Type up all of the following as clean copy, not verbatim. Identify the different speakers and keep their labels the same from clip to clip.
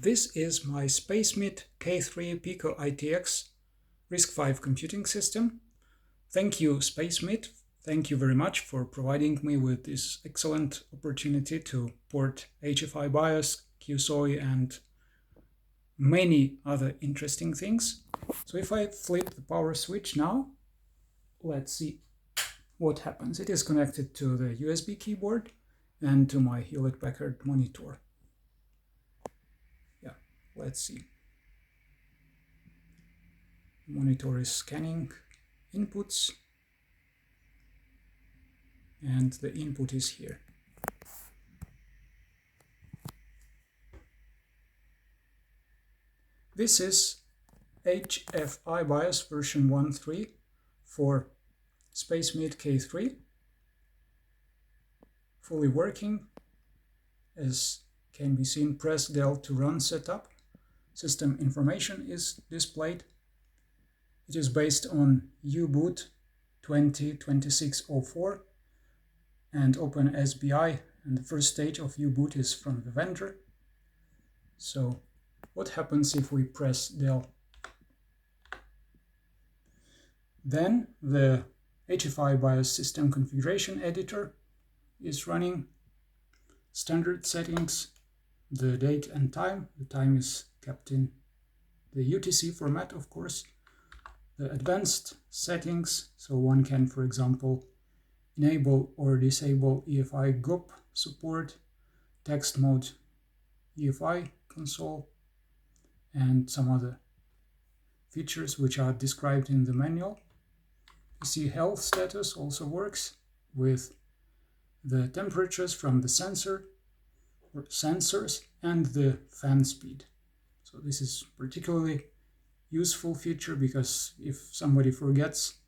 Speaker 1: This is my SpacemiT K3 PicoITX RISC-V computing system. Thank you, SpacemiT. Thank you very much for providing me with this excellent opportunity to port HFI BIOS, QSOE, and many other interesting things. So if I flip the power switch now, let's see what happens. It is connected to the USB keyboard and to my Hewlett-Packard monitor. Yeah, let's see. The monitor is scanning inputs, and the input is here. This is HFI BIOS version 1.3 for SpacemiT K3, fully working. As can be seen, press del to run setup. System information is displayed. It is based on U-boot 202604 and OpenSBI, and the first stage of U-boot is from the vendor. So what happens if we press del? Then the HFI BIOS system configuration editor is running. Standard settings, the date and time. The time is kept in the UTC format, of course. The advanced settings, so one can, for example, enable or disable EFI GUP support, text mode EFI console, and some other features which are described in the manual. PC health status also works with the temperatures from the sensor or sensors and the fan speed. So this is particularly useful feature because if somebody forgets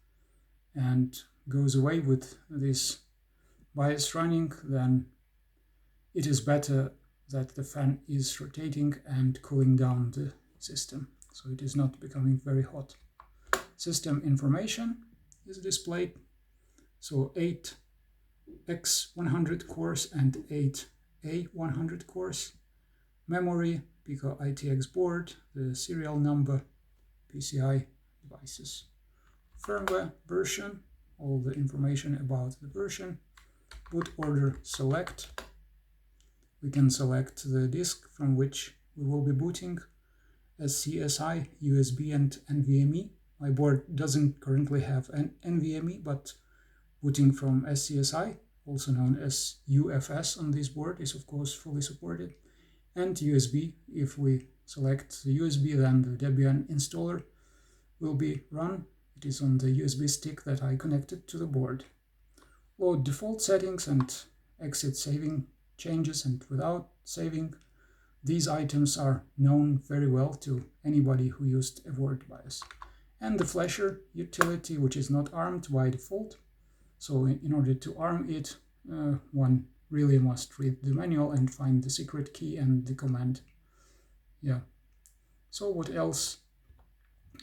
Speaker 1: and goes away with this BIOS running, then it is better that the fan is rotating and cooling down the system, so it is not becoming very hot. System information is displayed, so 8X100 cores and 8A100 cores. Memory, PicoITX board, the serial number, PCI devices. Firmware version, all the information about the version. Boot order select. We can select the disk from which we will be booting, SCSI, USB, and NVMe. My board doesn't currently have an NVMe, but booting from SCSI, also known as UFS on this board, is of course fully supported. And USB, if we select the USB, then the Debian installer will be run. It is on the USB stick that I connected to the board. Load default settings and exit saving changes and without saving. These items are known very well to anybody who used a word BIOS. And the flasher utility, which is not armed by default. So in order to arm it, one really must read the manual and find the secret key and the command. Yeah. So what else?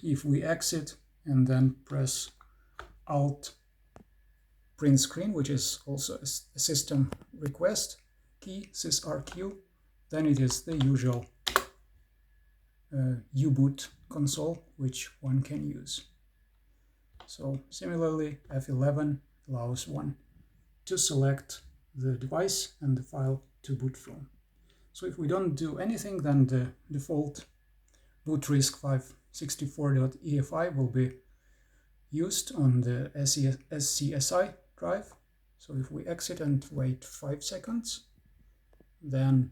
Speaker 1: If we exit and then press Alt print screen, which is also a system request key, sysrq, then it is the usual U-boot console which one can use. So similarly, F11 allows one to select the device and the file to boot from. So if we don't do anything, then the default boot RISC-V 64.EFI will be used on the SCSI drive. So if we exit and wait 5 seconds, then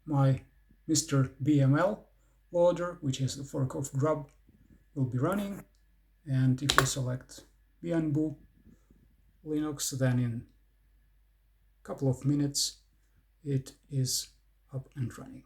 Speaker 1: my Mr. BML loader, which is the fork of grub, will be running. And if we select Bianbu Linux, then in a couple of minutes it is up and running.